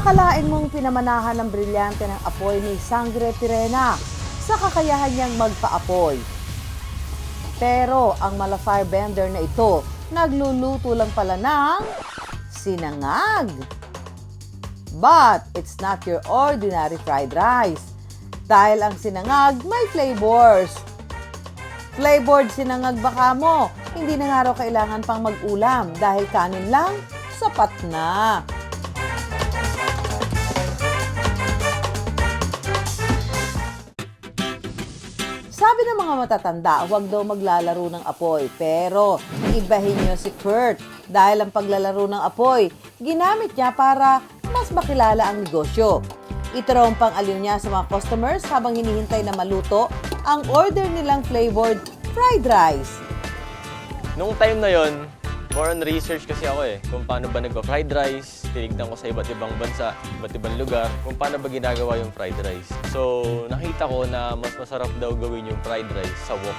Akalain mong pinamanahan ng brilyante ng apoy ni Sangre Pirena sa kakayahan niyang magpa-apoy. Pero ang mala firebender na ito, nagluluto lang pala ng sinangag. But it's not your ordinary fried rice. Dahil ang sinangag may flavors. Flavored sinangag baka mo, hindi na nga raw kailangan pang mag-ulam dahil kanin lang, sapat na. Sabi ng mga matatanda, huwag daw maglalaro ng apoy. Pero ibahin niyo si Kurt dahil ang paglalaro ng apoy, ginamit niya para mas makilala ang negosyo. Ito raw ang pang-aliw niya sa mga customers habang hinihintay na maluto ang order nilang flavored fried rice. Nung time na yon, more on research kasi ako kung paano ba nagpa-fried rice, tinignan ko sa iba't ibang bansa, iba't ibang lugar, kung paano ba ginagawa yung fried rice. So, nakita ko na mas masarap daw gawin yung fried rice sa wok.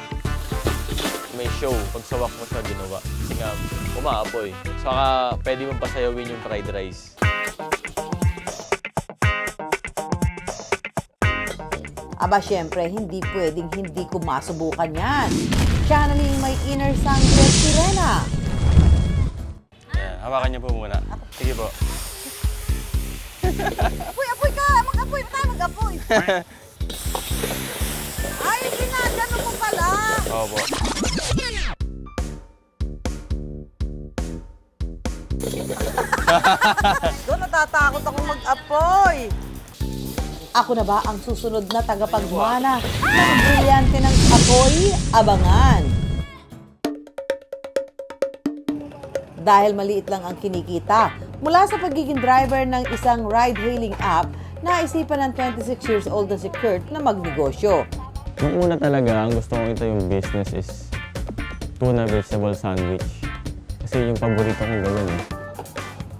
May show, pag sa wok mo siya ginawa. Kasi nga, umaapoy. Saka, pwede mo pasayawin yung fried rice. Aba, syempre, hindi pwedeng hindi ko masubukan yan. Channeling my inner Sangre Pirena. Ayan, hawakan niyo po muna. Sige po. Apoy ka! Mag-apoy pa tayo, mag-apoy! Ay, hindi na! Ganun mo pala! Opo. Doon, natatakot akong mag-apoy! Ako na ba ang susunod na tagapagmana ng brilyante ng apoy? Abangan! Dahil maliit lang ang kinikita, mula sa pagiging driver ng isang ride-hailing app, naisipan ng 26 years old na si Kurt na magnegosyo. Nung una talaga, ang gusto kong ito yung business is tuna vegetable sandwich. Kasi yung paborito kong gawin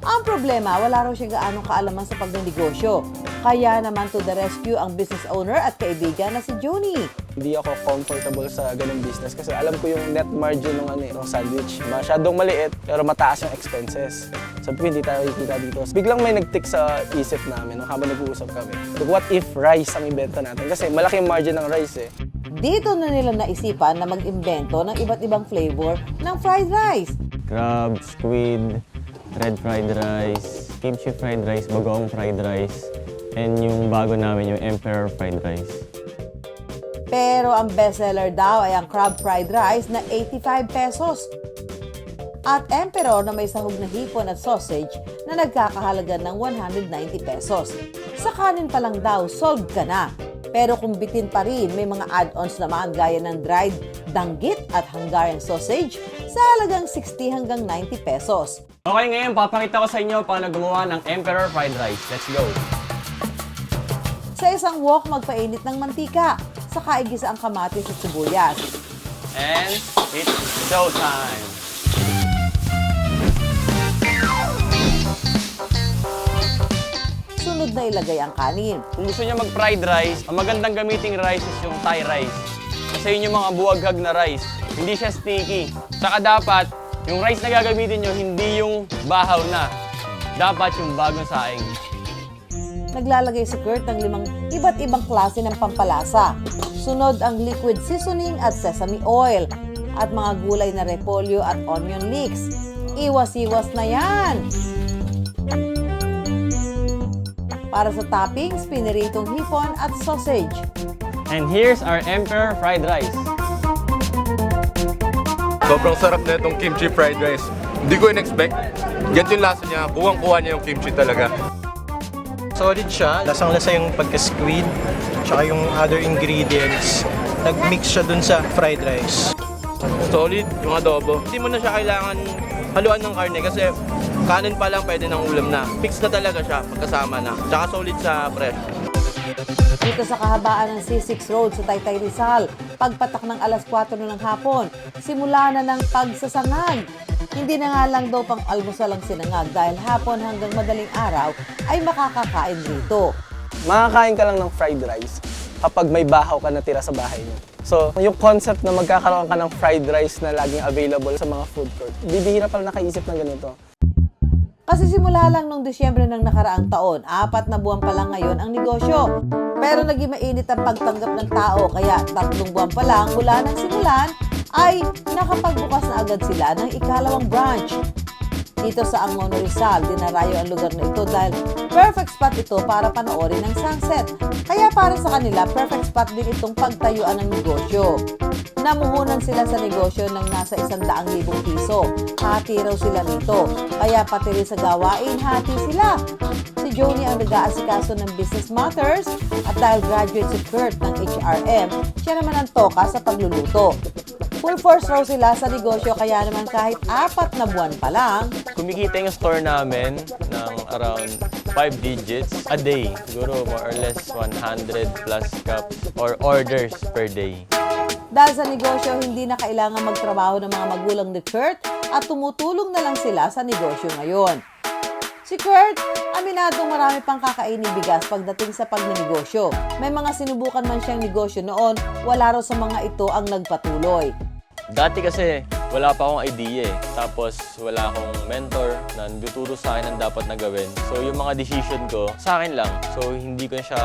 Ang problema, wala raw siya gaanong kaalaman sa pagnegosyo. Kaya naman to the rescue ang business owner at kaibigan na si Juni. Hindi ako comfortable sa ganung business kasi alam ko yung net margin ng sandwich. Masyadong maliit pero mataas yung expenses. Sabi ko, hindi tayo kikita dito. Biglang may nag-tick sa isip namin habang nag-uusap kami. What if rice ang ibenta natin? Kasi malaki yung margin ng rice Dito na nila naisipan na mag-imbento ng iba't ibang flavor ng fried rice. Crab, squid, red fried rice, kimchi fried rice, bagoong fried rice, and yung bago namin yung emperor fried rice. Pero ang bestseller daw ay ang crab fried rice na 85 pesos. At emperor na may sahog na hipon at sausage na nagkakahalaga ng 190 pesos. Sa kanin pa lang daw, solved ka na. Pero kung bitin pa rin, may mga add-ons naman gaya ng dried danggit at Hungarian sausage sa halagang 60 hanggang 90 pesos. Okay, ngayon papakita ko sa inyo paano gumawa ng Emperor Fried Rice. Let's go! Sa isang wok, magpainit ng mantika, saka igisa ang kamatis at sibuyas. And it's showtime! Sunod na ilagay ang kanin. Kung gusto niyo mag-fried rice, ang magandang gamiting rice is yung Thai rice. Kasi yun yung mga buwaghag na rice. Hindi siya sticky. Saka dapat, yung rice na gagamitin nyo, hindi yung bahaw na. Dapat yung bagong saing. Naglalagay si Kurt ng 5 iba't ibang klase ng pampalasa. Sunod ang liquid seasoning at sesame oil at mga gulay na repolyo at onion leeks. Iwas-iwas na yan! Para sa toppings, piniritong hipon at sausage. And here's our Emperor Fried Rice. Sobrang sarap na itong kimchi fried rice. Hindi ko in-expect. Ganito yung lasa niya. Kuwang-kuha niya yung kimchi talaga. Solid siya. Lasang-lasa yung pagka-squid, tsaka yung other ingredients. Nag-mix siya dun sa fried rice. Solid yung adobo. Hindi mo na siya kailangan haluan ng karne kasi kanin pa lang pwede ng ulam na. Mix na talaga siya, magkasama na. Tsaka solid sa fresh. Dito sa kahabaan ng C6 Road sa Taytay Rizal, pagpatak ng alas 4 na ng hapon, simula na ng pagsasangag. Hindi na nga lang daw pang almusal ang sinangag dahil hapon hanggang madaling araw ay makakakain dito. Makakain ka lang ng fried rice kapag may bahaw ka natira sa bahay mo. So, yung concept na magkakaroon ka ng fried rice na laging available sa mga food court, bibihira pala nakaisip ng ganito. Kasi simula lang nung Disyembre ng nakaraang taon, 4 na buwan pa lang ngayon ang negosyo. Pero naging mainit ang pagtanggap ng tao, kaya 3 buwan pa lang mula nang simulan, ay nakapagbukas na agad sila ng ikalawang branch. Dito sa Angono Rizal, dinarayo ang lugar na ito dahil perfect spot ito para panoorin ng sunset. Kaya para sa kanila, perfect spot din itong pagtayuan ng negosyo. Namuhunan sila sa negosyo ng nasa 100,000 piso. Hati raw sila rito. Kaya pati rin sa gawain, hati sila. Si Joni ang nag-aasikaso ng business matters at dahil graduate si Kurt ng HRM, siya naman ang toka sa pagluluto. Full force raw sila sa negosyo kaya naman kahit 4 na buwan pa lang, Kumikita yung store namin ng around 5 digits a day. Siguro more or less 100 plus cups or orders per day. dahil sa negosyo hindi na kailangan magtrabaho ng mga magulang ni Kurt at tumutulong na lang sila sa negosyo ngayon. Si Kurt, aminadong marami pang kakainin bigas pagdating sa pagnenegosyo. May mga sinubukan man siyang negosyo noon, wala raw sa mga ito ang nagpatuloy. Dati kasi wala pa akong idea eh. Tapos wala akong mentor na nagtuturo sa akin ang dapat na gawin. So yung mga decision ko sa akin lang. So hindi ko siya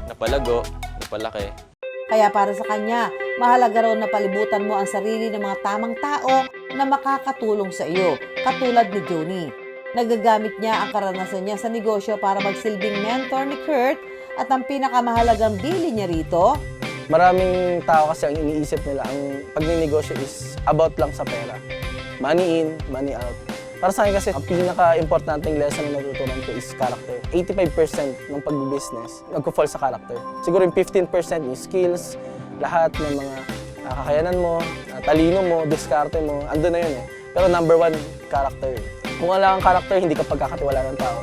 napalago, napalaki. Kaya para sa kanya, mahalaga raw na palibutan mo ang sarili ng mga tamang tao na makakatulong sa iyo, katulad ni Joni. Nagagamit niya ang karanasan niya sa negosyo para magsilbing mentor ni Kurt at ang pinakamahalagang bili niya rito, Maraming tao kasi ang iniisip nila, ang pagninegosyo is about lang sa pera. Money in, money out. Para sa akin kasi, ang pinaka-importanting lesson na natutunan ko is character. 85% ng pag-business, nagko-fall sa character. Siguro yung 15% yung skills, lahat ng mga kakayanan mo, talino mo, diskarte mo, andun na yun eh. Pero number 1, character. Kung wala kang character, hindi ka pagkakatiwala ng tao.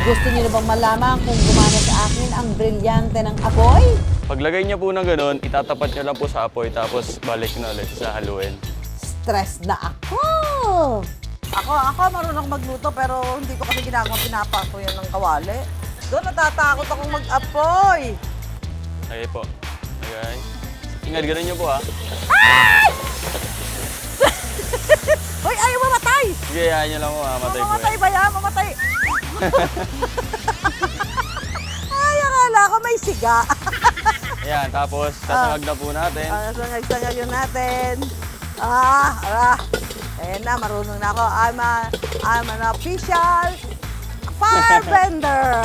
gusto niyo na bang malaman kung gumana sa akin ang brilyante ng apoy? Paglagay niya po ng ganun, itatapat niya lang po sa apoy tapos balik na ulit sa haluin. Stress na ako! Ako marunong magluto pero hindi ko kasi ginagawa pinapato yan ng kawali. Doon natatakot akong mag-apoy. Okay po. Okay. Ingat, ganun niyo po ha. Hoy, ayaw mamatay! Sige, hayaan niyo lang po ha. Matay po Mamatay yan. ba yan? Mamatay! Ay, akala ko may siga. Ayan, tapos sasangag na po natin. Sangag-sangag yun natin. Ayan na, marunong na ako. I'm an official firebender.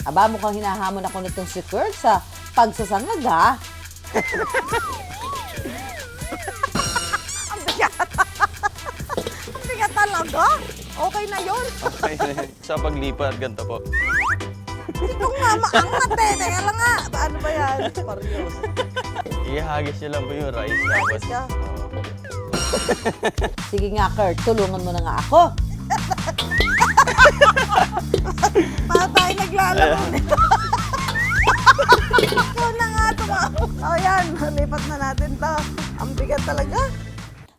Aba, mukhang hinahamon ako nitong si Kurt sa pagsasangag, ha? Ang bigat. Ang bigat talaga. Okay na yun. Okay. Sa paglipat, ganito po. Ito nga, maangat eh. Teka lang nga. Ano ba yan? Marios. Ihagis niyo lang po yung rice. Tapos, Ihagis ka? Sige nga, Kurt, tulungan mo na nga ako. Paano tayo naglalaro nito? Ito na nga, O yan, lipat na natin to. Ang bigat talaga.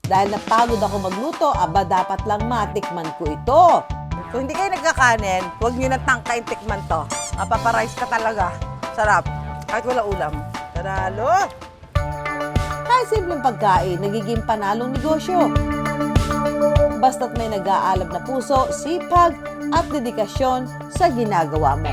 Dahil napagod ako magluto, aba dapat lang matikman ko ito. Kung hindi kayo nagkakanin, huwag nyo nang tangkain tikman to. Mapaparice ka talaga. Sarap. Kahit wala ulam. Tanalo! Kahit simpleng pagkain, nagiging panalong negosyo. Basta't may nag-aalab na puso, sipag at dedikasyon sa ginagawa mo.